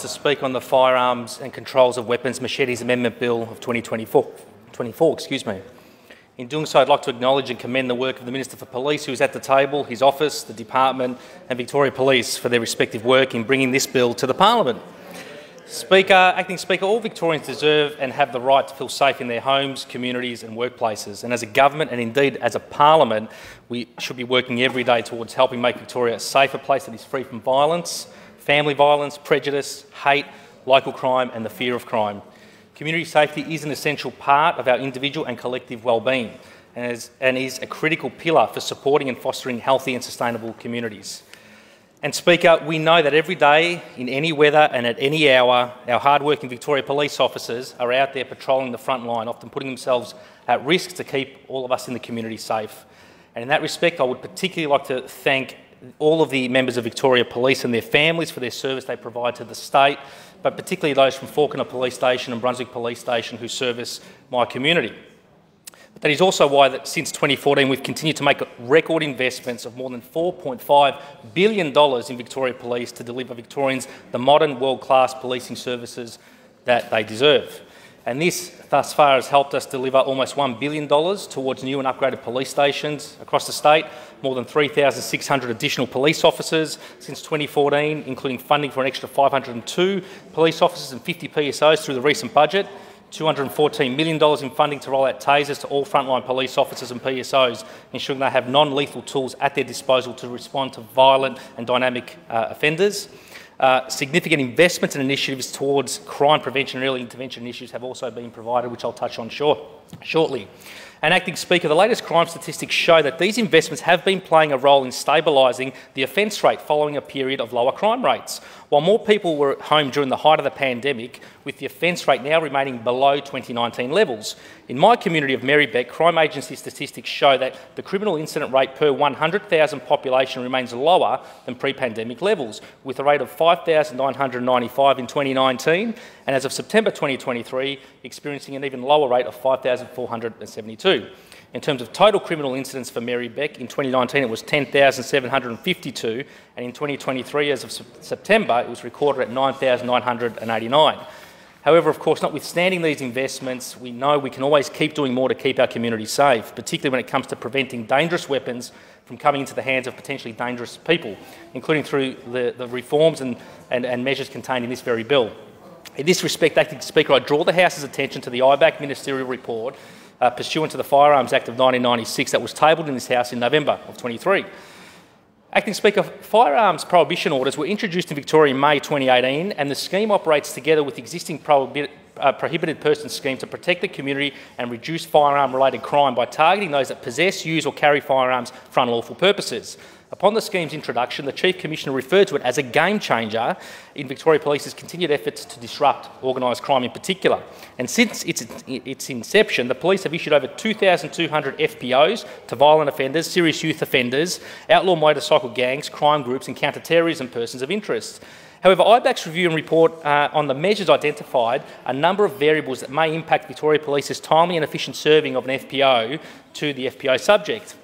To speak on the Firearms and Controls of Weapons Machetes Amendment Bill of 2024. In doing so, I'd like to acknowledge and commend the work of the Minister for Police, who is at the table, his office, the Department and Victoria Police for their respective work in bringing this bill to the Parliament. Acting Speaker, all Victorians deserve and have the right to feel safe in their homes, communities and workplaces. And as a government and indeed as a parliament, we should be working every day towards helping make Victoria a safer place that is free from violence, family violence, prejudice, hate, local crime and the fear of crime. Community safety is an essential part of our individual and collective well-being and is a critical pillar for supporting and fostering healthy and sustainable communities. And Speaker, we know that every day, in any weather and at any hour, our hard-working Victoria police officers are out there patrolling the front line, often putting themselves at risk to keep all of us in the community safe. And in that respect, I would particularly like to thank all of the members of Victoria Police and their families for their service they provide to the state, but particularly those from Fawkner Police Station and Brunswick Police Station who service my community. But that is also why that since 2014 we've continued to make record investments of more than $4.5 billion in Victoria Police to deliver Victorians the modern world-class policing services that they deserve. And this, thus far, has helped us deliver almost $1 billion towards new and upgraded police stations across the state, more than 3,600 additional police officers since 2014, including funding for an extra 502 police officers and 50 PSOs through the recent budget, $214 million in funding to roll out tasers to all frontline police officers and PSOs, ensuring they have non-lethal tools at their disposal to respond to violent and dynamic offenders. Significant investments and initiatives towards crime prevention and early intervention initiatives have also been provided, which I'll touch on shortly. And Acting Speaker, the latest crime statistics show that these investments have been playing a role in stabilising the offence rate following a period of lower crime rates. While more people were at home during the height of the pandemic, with the offence rate now remaining below 2019 levels. In my community of Marybeck, crime agency statistics show that the criminal incident rate per 100,000 population remains lower than pre-pandemic levels, with a rate of 5,995 in 2019, and as of September 2023, experiencing an even lower rate of 5,472. In terms of total criminal incidents for Marybeck, in 2019 it was 10,752, and in 2023, as of September, it was recorded at 9,989. However, of course, notwithstanding these investments, we know we can always keep doing more to keep our community safe, particularly when it comes to preventing dangerous weapons from coming into the hands of potentially dangerous people, including through the reforms and measures contained in this very bill. In this respect, Acting Speaker, I draw the House's attention to the IBAC ministerial report pursuant to the Firearms Act of 1996 that was tabled in this House in November of 23. Acting Speaker, firearms prohibition orders were introduced in Victoria in May 2018, and the scheme operates together with existing prohibited persons scheme to protect the community and reduce firearm-related crime by targeting those that possess, use or carry firearms for unlawful purposes. Upon the scheme's introduction, the Chief Commissioner referred to it as a game changer in Victoria Police's continued efforts to disrupt organised crime in particular. And since its inception, the police have issued over 2,200 FPOs to violent offenders, serious youth offenders, outlaw motorcycle gangs, crime groups and counter-terrorism persons of interest. However, IBAC's review and report on the measures identified a number of variables that may impact Victoria Police's timely and efficient serving of an FPO to the FPO subject.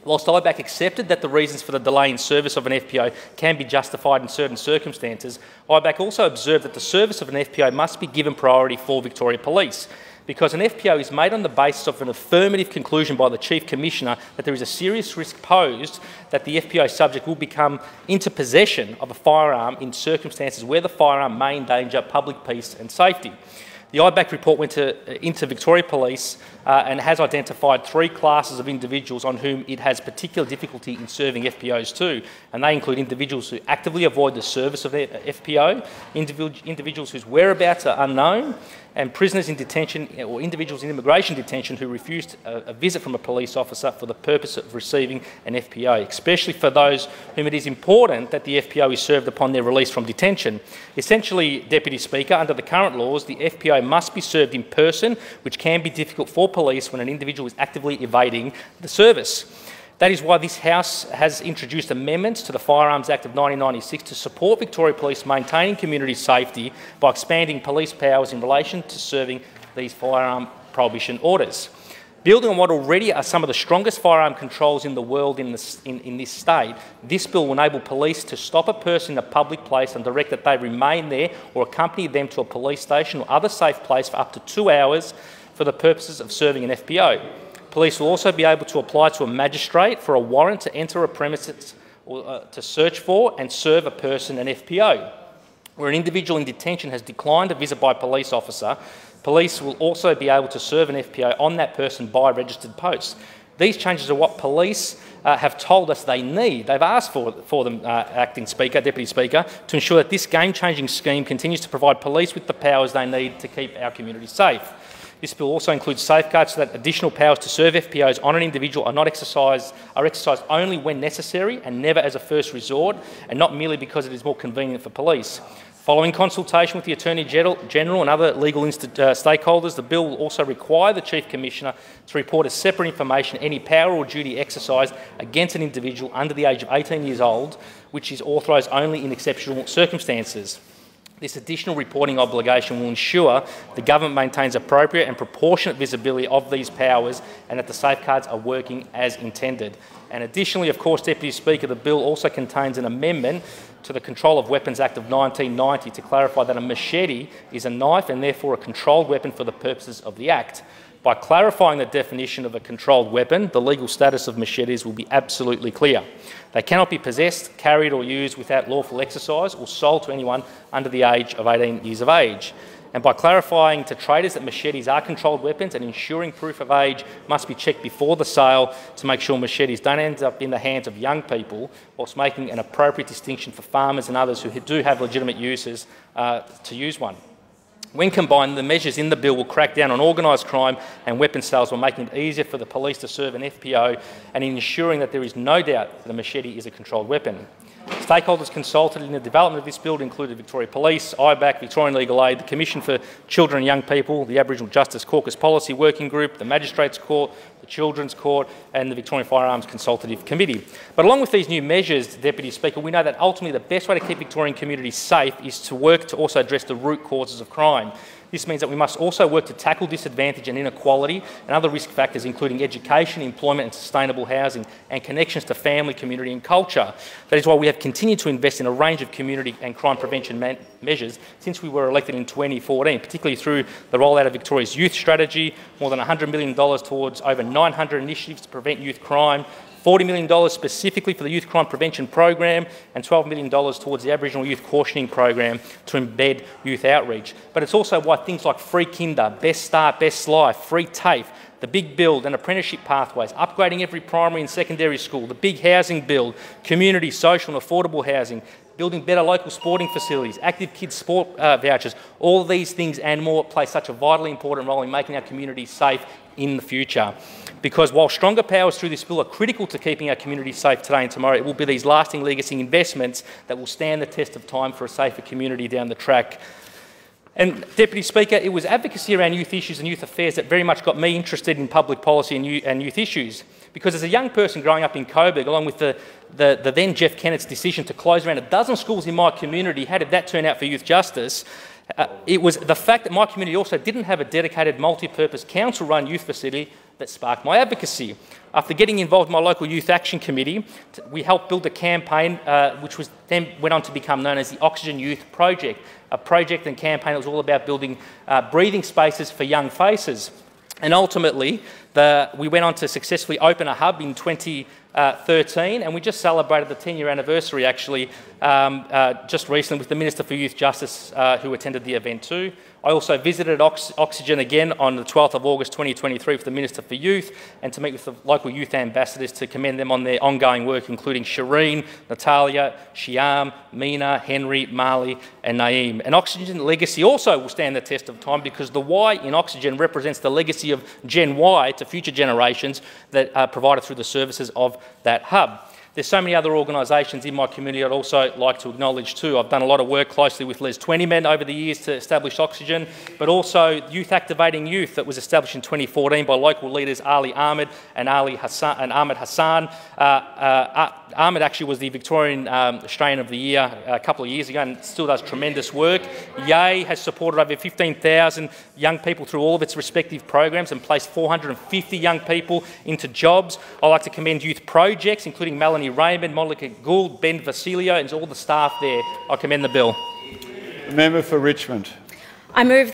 Whilst IBAC accepted that the reasons for the delay in service of an FPO can be justified in certain circumstances, IBAC also observed that the service of an FPO must be given priority for Victoria Police, because an FPO is made on the basis of an affirmative conclusion by the Chief Commissioner that there is a serious risk posed that the FPO subject will become into possession of a firearm in circumstances where the firearm may endanger public peace and safety. The IBAC report went into Victoria Police and has identified 3 classes of individuals on whom it has particular difficulty in serving FPOs to, and they include individuals who actively avoid the service of their FPO, individuals whose whereabouts are unknown, and prisoners in detention or individuals in immigration detention who refused a visit from a police officer for the purpose of receiving an FPO, especially for those whom it is important that the FPO is served upon their release from detention. Essentially, Deputy Speaker, under the current laws, the FPO must be served in person, which can be difficult for police when an individual is actively evading the service. That is why this House has introduced amendments to the Firearms Act of 1996 to support Victoria Police maintaining community safety by expanding police powers in relation to serving these firearm prohibition orders. Building on what already are some of the strongest firearm controls in the world in this state, this bill will enable police to stop a person in a public place and direct that they remain there or accompany them to a police station or other safe place for up to 2 hours for the purposes of serving an FPO. Police will also be able to apply to a magistrate for a warrant to enter a premises or to search for and serve a person an FPO. Where an individual in detention has declined a visit by a police officer, police will also be able to serve an FPO on that person by registered post. These changes are what police have told us they need. They've asked for them, Deputy Speaker, to ensure that this game-changing scheme continues to provide police with the powers they need to keep our community safe. This bill also includes safeguards so that additional powers to serve FPOs on an individual are exercised only when necessary and never as a first resort, and not merely because it is more convenient for police. Following consultation with the Attorney General and other legal stakeholders, the bill will also require the Chief Commissioner to report as separate information any power or duty exercised against an individual under the age of 18 years old, which is authorised only in exceptional circumstances. This additional reporting obligation will ensure the government maintains appropriate and proportionate visibility of these powers and that the safeguards are working as intended. And additionally, of course, Deputy Speaker, the bill also contains an amendment to the Control of Weapons Act of 1990 to clarify that a machete is a knife and therefore a controlled weapon for the purposes of the Act. By clarifying the definition of a controlled weapon, the legal status of machetes will be absolutely clear. They cannot be possessed, carried or used without lawful exercise or sold to anyone under the age of 18 years of age. And by clarifying to traders that machetes are controlled weapons and ensuring proof of age must be checked before the sale to make sure machetes don't end up in the hands of young people, whilst making an appropriate distinction for farmers and others who do have legitimate uses to use one. When combined, the measures in the bill will crack down on organised crime and weapons sales while making it easier for the police to serve an FPO and ensuring that there is no doubt that a machete is a controlled weapon. Stakeholders consulted in the development of this bill included Victoria Police, IBAC, Victorian Legal Aid, the Commission for Children and Young People, the Aboriginal Justice Caucus Policy Working Group, the Magistrates Court, the Children's Court and the Victorian Firearms Consultative Committee. But along with these new measures, Deputy Speaker, we know that ultimately the best way to keep Victorian communities safe is to work to also address the root causes of crime. This means that we must also work to tackle disadvantage and inequality and other risk factors including education, employment and sustainable housing and connections to family, community and culture. That is why we have continued to invest in a range of community and crime prevention measures since we were elected in 2014, particularly through the rollout of Victoria's youth strategy, more than $100 million towards over 900 initiatives to prevent youth crime, $40 million specifically for the Youth Crime Prevention Program and $12 million towards the Aboriginal Youth Cautioning Program to embed youth outreach. But it's also why things like free kinder, best start, best life, free TAFE, the big build and apprenticeship pathways, upgrading every primary and secondary school, the big housing build, community, social and affordable housing, building better local sporting facilities, active kids sport vouchers, all these things and more play such a vitally important role in making our communities safe in the future. Because while stronger powers through this bill are critical to keeping our communities safe today and tomorrow, it will be these lasting legacy investments that will stand the test of time for a safer community down the track. And Deputy Speaker, it was advocacy around youth issues and youth affairs that very much got me interested in public policy and youth issues. Because as a young person growing up in Coburg, along with the then Jeff Kennett's decision to close around a dozen schools in my community, how did that turn out for youth justice? It was the fact that my community also didn't have a dedicated multi-purpose council-run youth facility that sparked my advocacy. After getting involved in my local Youth Action Committee, we helped build a campaign which was then went on to become known as the Oxygen Youth Project, a project and campaign that was all about building breathing spaces for young faces. And ultimately, we went on to successfully open a hub in 2013, and we just celebrated the 10-year anniversary, actually, just recently with the Minister for Youth Justice, who attended the event too. I also visited Oxygen again on the 12th of August 2023 with the Minister for Youth and to meet with the local youth ambassadors to commend them on their ongoing work, including Shireen, Natalia, Shiam, Mina, Henry, Marley and Naeem. And Oxygen legacy also will stand the test of time because the Y in Oxygen represents the legacy of Gen Y to future generations that are provided through the services of that hub. There's so many other organisations in my community I'd also like to acknowledge too. I've done a lot of work closely with Les 20 Men over the years to establish Oxygen, but also Youth Activating Youth that was established in 2014 by local leaders Ali Ahmed and Ahmed Hassan. Ahmed actually was the Victorian Australian of the Year a couple of years ago and still does tremendous work. Yay has supported over 15,000 young people through all of its respective programs and placed 450 young people into jobs. I'd like to commend Youth Projects, including Melanie Raymond, Monica Gould, Ben Vasilio and all the staff there. I commend the bill. The member for Richmond. I move